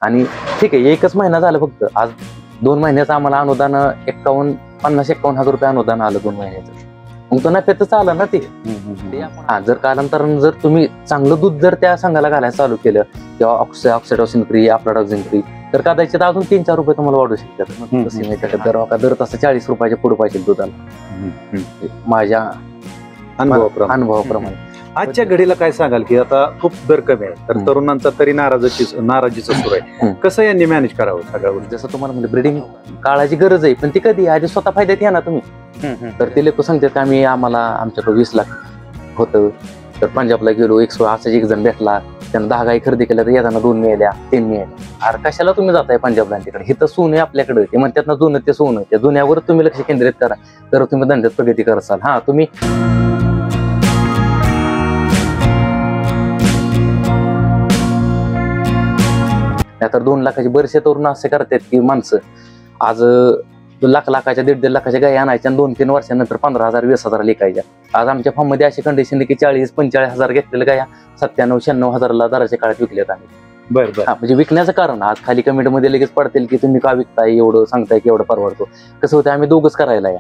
आणि ठीक आहे, एकच महिना झाला फक्त. आज 2 महिन्याचं आम्हाला अनुदान 50-51 हजार रुपये अनुदान आलं 2 महिन्याचं. मग तो नफ्यातच आलं ना ते. जर कालांतरानं जर तुम्ही चांगलं दूध जर त्या संघाला घालायला चालू केलं किंवा ऑक्सिडॉक्सिन फ्री, अफ्लाटॉक्सिन फ्री, तर कदाचित अजून 3-4 रुपये तुम्हाला वाढू शकतात. दर तसं 40 रुपयाच्या पुढे पाहिजे दुधाला माझ्या अनुभवाप्रमाणे. आजच्या घडीला काय सांगाल की आता खूप दर कमी आहे, तर तरुणांचा तरी नाराजीचं सुरू आहे, कसं यांनी मॅनेज करावं सगळ्या गोष्टी? जसं तुम्हाला म्हणजे ब्रीडिंग काळाची गरज आहे, पण ती कधी आधी स्वतः फायद्यात या ना तुम्ही. तर ते लोक सांगतात की आमच्याकडे 20 लाख होतं, तर पंजाबला गेलो, असंच एक जण भेटला, त्यानं 10 गाई खरेदी केल्या, तर येताना 2 मिळाल्या, 3 मिळाल्या. अरे कशाला तुम्ही जाताय पंजाबला तिकडे? हे तर सोनं आहे आपल्याकडे. ते म्हणतात ना जुनं ते सोनं, त्या जुन्यावर तुम्ही लक्ष केंद्रित करा, तर तुम्ही धंद्यात प्रगती करसाल. हा तुम्ही तर 2 लाखाची बरेचसे तरुण असे करतात की माणसं आज लाखाच्या 1.5 लाखाच्या गाई आणायच्या आणि 2-3 वर्षानंतर 15,000 20,000 लिकायच्या. आज आमच्या फार्म मध्ये अशी कंडिशन की 40-45 हजार घेतलेल्या गाया 97-96 हजाराला दराच्या काळात विकल्यात आम्ही. बरं म्हणजे विकण्याचं कारण आज खाली कमेंट मध्ये लगेच पडतील की तुम्ही का विकताय, एवढं सांगताय की एवढं परवडतो. कसं होतं, आम्ही दोघंच करायला या.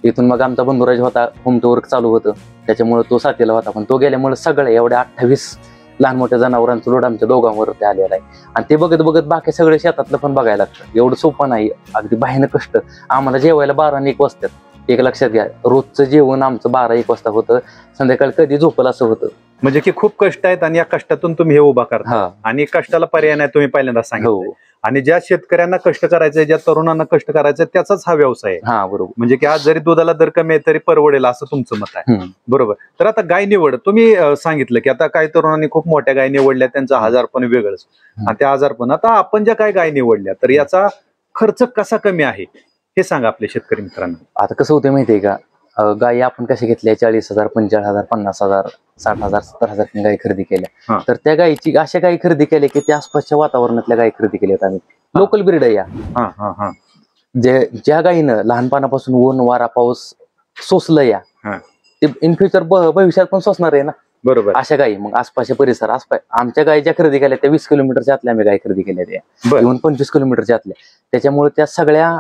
इथून मग आमचा बंधुराज होता, होम टू वर्क चालू होतं, त्याच्यामुळे तो साथीला होता, पण तो गेल्यामुळे सगळे एवढ्या 28 लहान मोठ्या जनावरांचं लोड आमच्या दोघांवरती आलेला आहे. आणि ते बघत बघत बाकी सगळे शेतातलं पण बघायला लागतं. एवढं सोपं नाही, अगदी बाहेरनं कष्ट. आम्हाला जेवायला 12-1 वाजतात. एक लक्षात घ्या, रोजचं जेवण आमचं 12-1 वाजता होतं, संध्याकाळी कधी झोपलं असं होतं. म्हणजे की खूप कष्ट आहेत आणि या कष्टातून तुम्ही हे उभा करता आणि कष्टाला पर्याय नाही, तुम्ही पहिल्यांदा सांगितलं. आणि ज्या शेतकऱ्यांना कष्ट करायचंय, ज्या तरुणांना कष्ट करायचंय, त्याचाच हा व्यवसाय आहे. हा बरोबर. म्हणजे की आज जरी दुधाला दर कमी आहे तरी परवडेल असं तुमचं मत आहे. बरोबर. तर आता गाय निवड तुम्ही सांगितलं की आता काही तरुणांनी खूप मोठ्या गाय निवडल्या, त्यांचा आजारपण वेगळंच आणि त्या आजारपण. आता आपण ज्या काय गाय निवडल्या, तर याचा खर्च कसा कमी आहे हे सांगा आपल्या शेतकरी मित्रांना. आता कसं होतं माहितीये का, गायी आपण कशा घेतल्या 40,000, 45,000, 50,000, 60,000, 70,000 गायी खरेदी केल्या. तर त्या गायीची अशा गायी खरेदी केल्या की त्या आसपासच्या वातावरणातल्या गायी खरेदी केल्यात आम्ही. लोकल ब्रीड आहे या. ज्या गायीनं लहानपणापासून ऊन वारा पाऊस सोसलं या, ते इन फ्युचर भविष्यात पण सोसणार आहे ना. बरोबर. अशा गायी मग आसपासच्या परिसर आमच्या गायी ज्या खरेदी केल्या त्या 20 किलोमीटरच्या आतल्या आम्ही गायी खरेदी केल्या, त्या इव्हन 25 किलोमीटरच्या आतल्या. त्याच्यामुळे त्या सगळ्या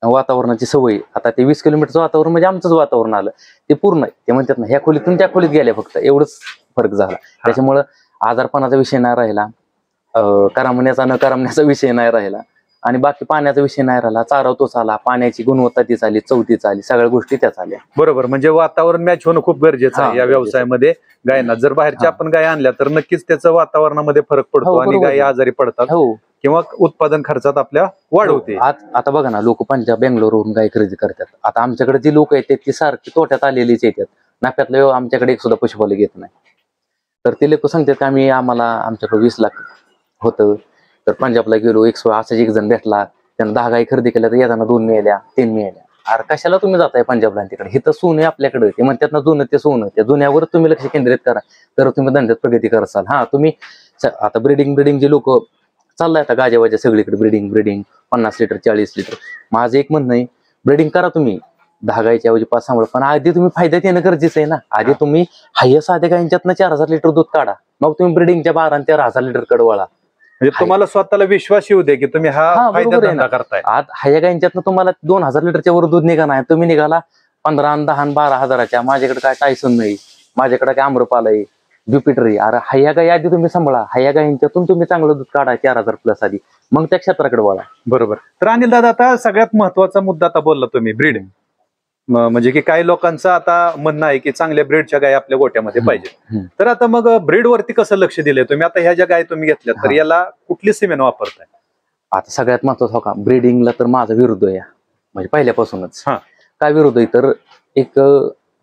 वातावरणाची सवय, आता ते 20 किलोमीटरचं वातावरण म्हणजे आमचंच वातावरण आलं, ते पूर्ण आहे. ते म्हणतात ना, ह्या खोलीतून त्या खोलीत गेल्या, फक्त एवढंच फरक झाला. त्याच्यामुळं आजारपणाचा विषय नाही राहिला, करमण्याचा न करमण्याचा विषय नाही राहिला, आणि बाकी पाण्याचा विषय नाही राहिला. चारा तोच आला, पाण्याची गुणवत्ता तीच आली, चौथीच आली, सगळ्या गोष्टी त्याच आल्या. बरोबर. म्हणजे वातावरण मॅच होणं खूप गरजेचं आहे या व्यवसायामध्ये. गायना जर बाहेरच्या आपण गाय आणल्या तर नक्कीच त्याचं वातावरणामध्ये फरक पडतो आणि गायी आजारी पडतात किंवा उत्पादन खर्चात आपल्या वाढ होते. आता बघा ना, लोक पंजाब बेंगलोरवरून गाय खरेदी करतात. आता आमच्याकडे जी लोक आहेत ती सारखी तोट्यात आलेलीच येतात, नफ्यातलं आमच्याकडे एक सुद्धा पशुपालक येत नाही. तर ते लोक सांगतात की आमच्याकडे 20 लाख होतं, तर पंजाबला गेलो, असंच एक जण भेटला, त्यानं 10 गाई खरेदी केल्या, तर येताना 2 मिळाल्या, 3 मिळाल्या. अरे कशाला तुम्ही जाताय पंजाबला तिकडे? हे तर सोनं आहे आपल्याकडे. ते म्हणतात ना जुनं ते सोनं, त्या जुन्यावर तुम्ही लक्ष केंद्रित करा, तर तुम्ही धंद्यात प्रगती करसाल. हा तुम्ही आता ब्रिडिंग जे लोक चाललाय आता गाजेवाजा सगळीकडे, ब्रिडिंग 50 लिटर 40 लिटर. माझं एक म्हणणं आहे, ब्रिडिंग करा तुम्ही 10 गायच्या ऐवजी 5 सांभाळ, पण आधी तुम्ही फायद्यात येणं गरजेचं आहे ना. आधी तुम्ही साध्या गायींच्यातनं 4,000 लिटर दूध काढा, मग तुम्ही ब्रिडिंगच्या 12,000-13,000 लिटर कडे वळा. म्हणजे तुम्हाला स्वतःला विश्वास येऊ दे की तुम्ही हा फायद्यात धंदा करताय. आज ह्या गायींच्यातनं तुम्हाला 2,000 लिटरच्या वर दूध निघा नाही, तुम्ही निघाला 15, 10, 12 हजाराच्या. माझ्याकडे काय टायसन नाही, माझ्याकडे काय आम्रपाल आहे, ज्युपिटर आहे. अरे ह्या गायी आधी तुम्ही सांभाळा, ह्या गायींच्यातून तुम्ही चांगलं दूध काढा 4,000 प्लस आधी, मग त्या क्षेत्राकडे वळा. बरोबर. तर अनिल दादा, आता सगळ्यात महत्वाचा मुद्दा आता बोलला तुम्ही, ब्रीड. म्हणजे की काही लोकांचं आता म्हणणं आहे की चांगल्या ब्रीडच्या गाय आपल्या गोट्यामध्ये पाहिजे. तर आता मग ब्रीड वरती कसं लक्ष दिलंय तुम्ही? आता ह्या ज्या गाय तुम्ही घेतल्या, तर याला कुठली सिमेंट वापरताय? आता सगळ्यात महत्वाचं का, ब्रीडिंगला तर माझा विरोध आहे, म्हणजे पहिल्यापासूनच. काय विरोध आहे, तर एक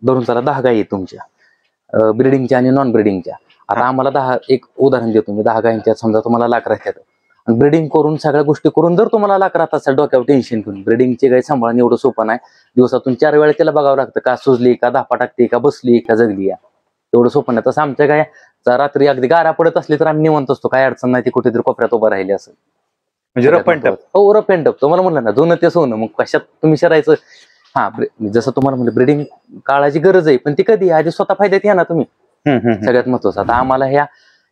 धरून चला 10 गायी तुमच्या ब्रीडिंगच्या आणि नॉन ब्रीडिंगच्या. आता आम्हाला एक उदाहरण देतो मी, 10 गायींच्या समजा तुम्हाला लाख राहतात, ब्रिडिंग करून सगळ्या गोष्टी करून जर तुम्हाला लाख राहत असेल, डोक्यावर टेन्शन घेऊन, ब्रिडिंगची गाय सांभाळणं एवढं सोपं नाही. दिवसातून 4 वेळा त्याला बघावं लागतं, का सुजली, का धापा टाकते, का बसली, का जगली, एवढं सोपं नाही. तसं आमच्या गाय रात्री अगदी गारा पडत असली तर आम्ही निवंत असतो, काय अडचण नाही, ती कुठेतरी कोपऱ्यात उभं राहिली असं. म्हणजे रफ अँड टफ. हो, रफ अँड टफ. तुम्हाला म्हणलं ना जुनं ते सोनं, मग कशात तुम्ही शरायचं. जसं तुम्हाला म्हणलं ब्रिडिंग काळाची गरज आहे, पण ती कधी आधी स्वतः फायद्यात या ना तुम्ही. सगळ्यात महत्वाचं आता आम्हाला ह्या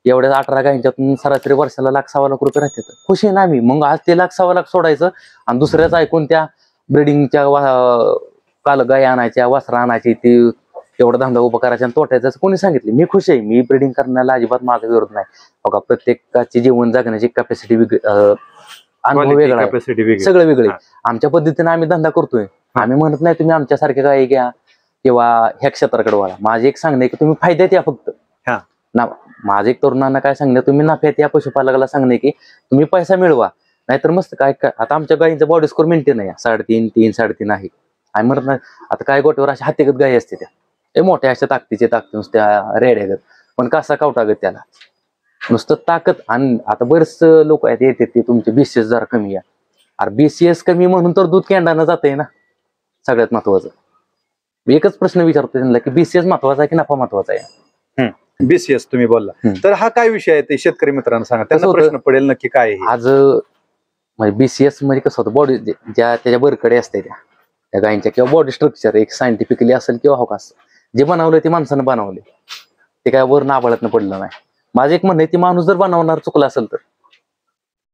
एवढ्या 18 गायींच्यातून सरासरी वर्षाला 1,00,000-1,15,00,000 राहतात. खुश आहे ना आम्ही. मग आज ते 1,00,000-1,15,00,000 सोडायचं आणि दुसऱ्याच ऐकून त्या ब्रिडिंगच्या काल गाय आणायच्या, वासरा आणायची, ती एवढा धंदा उभा करायचा आणि तोट्याचं कोणी सांगितलं? मी खुश आहे. मी ब्रिडिंग करण्याला अजिबात माझा विरोध नाही. बघा, प्रत्येकाची जीवन जगण्याची कॅपॅसिटी वेगळी, अनुभव वेगळा आहे, कॅपॅसिटी वेगळी. सगळं वेगळे. आमच्या पद्धतीने आम्ही धंदा करतोय. आम्ही म्हणत नाही तुम्ही आमच्यासारखे गाय घ्या किंवा ह्या क्षेत्राकडे वळा. माझे एक सांगणे की तुम्ही फायद्यात या फक्त ना. माझे एक तरुणांना काय सांगणे, तुम्ही नफ्यात या पशुपालकाला सांगणे की तुम्ही पैसा मिळवा, नाहीतर मस्त काय आता आमच्या गायींचा बॉडी स्कोर मेंटेन आहे 3.5, 3.5 आहे. आम्ही म्हणत नाही. आता काय गोट्यावर अशा हातीगत गायी असते त्या मोठ्या अशा ताकदीचे नुसत्या रेड्यागत, पण कसा कावटागत त्याला नुसतं ताकद. आणि आता बरेच लोक आहेत येते ते तुमचे BCS जरा कमी आहे. अरे BCS कमी म्हणून तर दूध केंडानं जातंय ना. सगळ्यात महत्वाचं मी एकच प्रश्न विचारतो त्यांना की BCS महत्वाचा आहे की नफा महत्वाचा आहे? BCS तुम्ही बोलला तर हा काय विषय आहे ते शेतकरी मित्रांना सांगा, त्यांना प्रश्न पडेल नक्की काय आहे. आज म्हणजे BCS म्हणजे कसं होतं, बॉडी ज्या त्याच्या बरकडे असते त्या गायींच्या किंवा बॉडी स्ट्रक्चर एक सायंटिफिकली असेल किंवा हो असं जे बनवलं ते माणसानं बनवले, ते काय वर नाबाळतनं पडलं नाही. माझं एक म्हणणं आहे, ती माणूस जर बनवणार चुकला असेल तर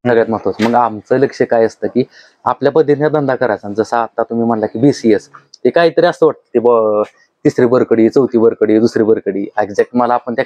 सगळ्यात महत्वाचं. मग आमचं लक्ष काय असतं की आपल्या पद्धतीने धंदा करायचा. जसं आता तुम्ही म्हणला की BCS ते काहीतरी असं वाटतं ते तिसरी बरकडी, चौथी बरकडी, दुसरी बरकडी. एक्झॅक्ट मला आपण त्या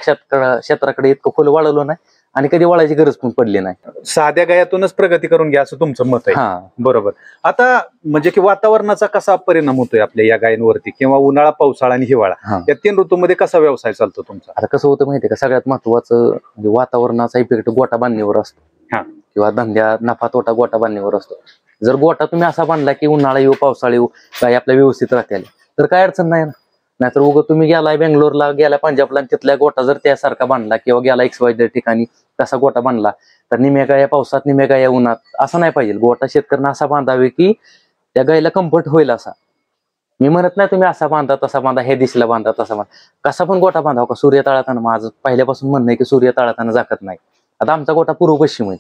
क्षेत्राकडे इतकं खोल वळवलं नाही आणि कधी वळायची गरज पण पडली नाही. साध्या गायातूनच प्रगती करून घ्या असं तुमचं मत आहे. बरोबर. आता म्हणजे की वातावरणाचा कसा परिणाम होतोय आपल्या या गायींवरती, किंवा उन्हाळा, पावसाळा आणि हिवाळा या 3 ऋतूमध्ये कसा व्यवसाय चालतो तुमचा? आता कसं होतं माहितीये का, सगळ्यात महत्वाचं म्हणजे वातावरणाचा इफेक्ट गोटा बांधणीवर असतो किंवा धंद्या नफा तोटा गोटा बांधणीवर असतो. जर गोटा तुम्ही असा बांधला की उन्हाळा येऊ पावसाळा येऊ काय आपल्या व्यवस्थित राहतील तर काय अडचण नाही ना. नाहीतर उगं तुम्ही गेलाय बेंगलोरला, गेला पंजाबला, तिथल्या गोटा जर त्यासारखा बांधला किंवा गेला XYZ ठिकाणी तसा गोटा बांधला तर निम्या गाया पावसात निम्या गाया उन्हात, असं नाही पाहिजे. गोटा शेतकऱ्यांना असा बांधावे की त्या गायला कम्फर्ट होईल असा. मी म्हणत नाही तुम्ही असा बांधा तसा बांधा, हे दिशेला बांधा तसा बांधा, कसा पण गोटा बांधावा का. सूर्य तळाताना माझं पहिल्यापासून म्हणणं आहे की सूर्य तळाताना झाकत नाही. आता आमचा गोटा पूर्व पश्चिम आहे,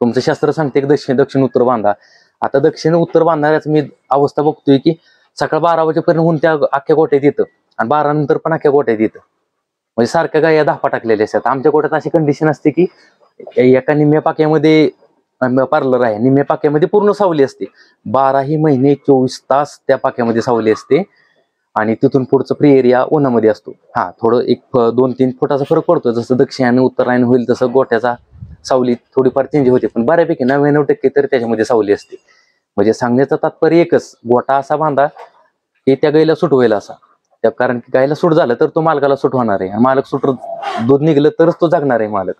तुमचं शास्त्र सांगते की दक्षिण उत्तर बांधा. आता दक्षिण उत्तर बांधणाऱ्याच मी अवस्था बघतोय की सकाळ 12 वाजेपर्यंत होऊन त्या अख्ख्या गोट्यात येतं आणि 12 नंतर पण अख्ख्या गोट्यात येतं. म्हणजे सारख्या गाया धापा टाकलेल्या असतात. आमच्या गोट्यात अशी कंडिशन असते की एका निम्म्या पाक्यामध्ये पार्लर आहे, निम्म्या पाक्यामध्ये पूर्ण सावली असते. 12ही महिने 24 तास त्या पाक्यामध्ये सावली असते आणि तिथून पुढचं फ्री एरिया उन्हामध्ये असतो. थोडं 1-2-3 फुटाचा फरक पडतो. जसं दक्षिण आणि उत्तरायण होईल तसं गोट्याचा सावली थोडीफार चेंज होते, पण बऱ्यापैकी 99% तरी त्याच्यामध्ये सावली असते. म्हणजे सांगण्याचं तात्पर्य एकच, गोटा असा बांधा की त्या गाईला सूट होईल असा. कारण की गायला सूट झालं तर तो मालकाला सूट होणार आहे, मालक सूट दूध निघलं तरच तो जगणार आहे मालक.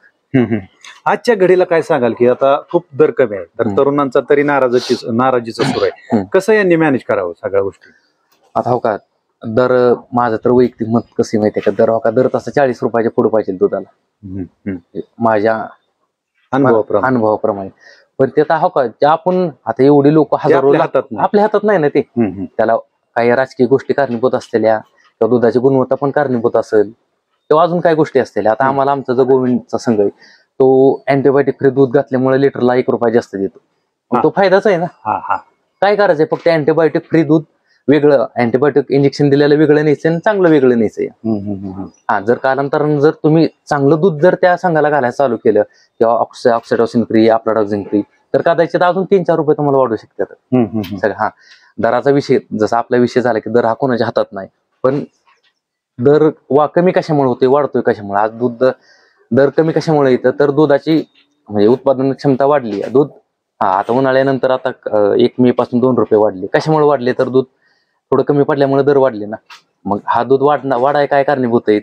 आजच्या घडीला काय सांगाल की आता खूप दर कमी आहे तर तरुणांचा तरी नाराजीचा सूर आहे, कसं यांनी मॅनेज करावं सगळ्या गोष्टी? आता हो का, दर माझं तर वैयक्तिक मत कसं माहितीये का, दर तसा 40 रुपयाच्या पुढे पाहिजे दुधाला माझ्या अनुभवाप्रमाणे. पण ते आता हो का, आपण आता एवढी लोक हजारो आपल्या हातात नाही ना ते. त्याला काही राजकीय गोष्टी कारणीभूत असलेल्या किंवा दुधाची गुणवत्ता पण कारणीभूत असेल किंवा अजून काही गोष्टी असलेल्या. आता आम्हाला आमचा जो गोविंदचा संघ आहे तो अँटीबायोटिक फ्री दूध घातल्यामुळे लिटरला 1 रुपया जास्त देतो. तो फायदाच आहे ना. काय करायचंय, फक्त अँटीबायोटिक फ्री दूध वेगळं, अँटीबायोटिक इंजेक्शन दिलेलं वेगळं न्यायचं आणि चांगलं वेगळं न्यायचंय. जर कालांतरानं जर तुम्ही चांगलं दूध जर त्या संघाला घालायला चालू केलं किंवा ऑक्सिटोसिन फ्री, अफ्लाटॉक्सिन फ्री, तर कदाचित अजून 3-4 रुपये तुम्हाला वाढू शकतात सगळं. दराचा विषय जसा आपला विषय झाला की दर हा कोणाच्या हातात नाही, पण दर कमी कशामुळे होते, वाढतोय कशामुळे? आज दूध दर कमी कशामुळे येतं तर दुधाची म्हणजे उत्पादन क्षमता वाढली. दूध आता उन्हाळ्यानंतर आता 1 मे पासून 2 रुपये वाढले. कशामुळे वाढले तर दूध थोडं कमी पडल्यामुळे दर वाढले ना. मग हा दूध वाढाय काय कारणीभूत आहेत?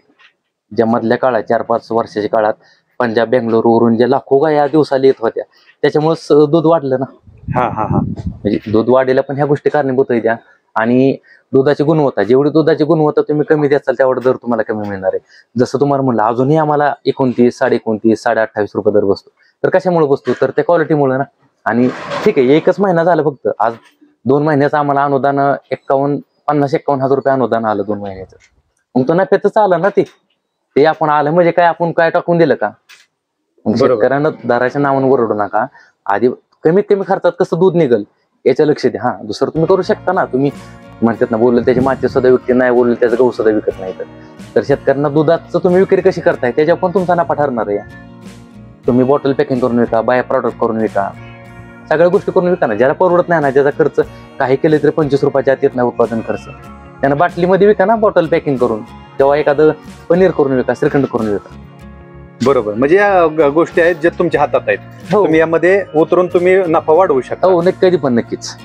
ज्या मधल्या काळात 4-5 वर्षाच्या काळात पंजाब बेंगलोर वरून ज्या लाखो गाया दिवसाला येत होत्या त्याच्यामुळे दूध वाढलं ना. म्हणजे दूध वाढीला पण ह्या गोष्टी कारणीभूत आहेत त्या. आणि दुधाची गुणवत्ता, जेवढी दुधाची गुणवत्ता तुम्ही कमी द्याल तेवढा दर तुम्हाला कमी मिळणार आहे. जसं तुम्हाला म्हणलं अजूनही आम्हाला 29, 29.5, 28.5 रुपये दर बसतो. तर कशामुळे बसतो तर त्या क्वालिटीमुळे ना. आणि ठीक आहे, 1च महिना झाला फक्त, आज 2 महिन्याचं आम्हाला अनुदान 50-51 हजार रुपये अनुदान आलं 2 महिन्याचं. मग तो नफ्यातच आलं ना. ते आपण आलं म्हणजे काय, आपण काय टाकून दिलं का? शेतकऱ्यांना दराच्या नावानं ओरडू नका. आधी कमीत कमी खर्चात कसं दूध निघल याच्या लक्ष द्या. दुसरं तुम्ही करू शकता ना. तुम्ही म्हणतात ना, बोललं त्याची माती सुद्धा विकते, नाही बोललं त्याचं गहू सुद्धा विकत नाही. तर शेतकऱ्यांना दुधाचं तुम्ही विक्री कशी करताय त्याच्यावर पण तुमचा नफा ठरणार आहे. तुम्ही बॉटल पॅकिंग करून विका, बाय प्रॉडक्ट करून विका, सगळ्या गोष्टी करून विका ना. ज्याला परवडत नाही ना, ज्याचा खर्च काही केले तरी 25 रुपयाच्या आत येत नाही उत्पादन खर्च, त्यांना बाटलीमध्ये विका ना, बॉटल पॅकिंग करून, किंवा एखादं पनीर करून विका, श्रीखंड करून विका. बरोबर. म्हणजे या गोष्टी आहेत ज्या तुमच्या हातात आहेत. हो तुम्ही यामध्ये उतरून तुम्ही नफा वाढवू शकता. हो, कधी पण नक्कीच.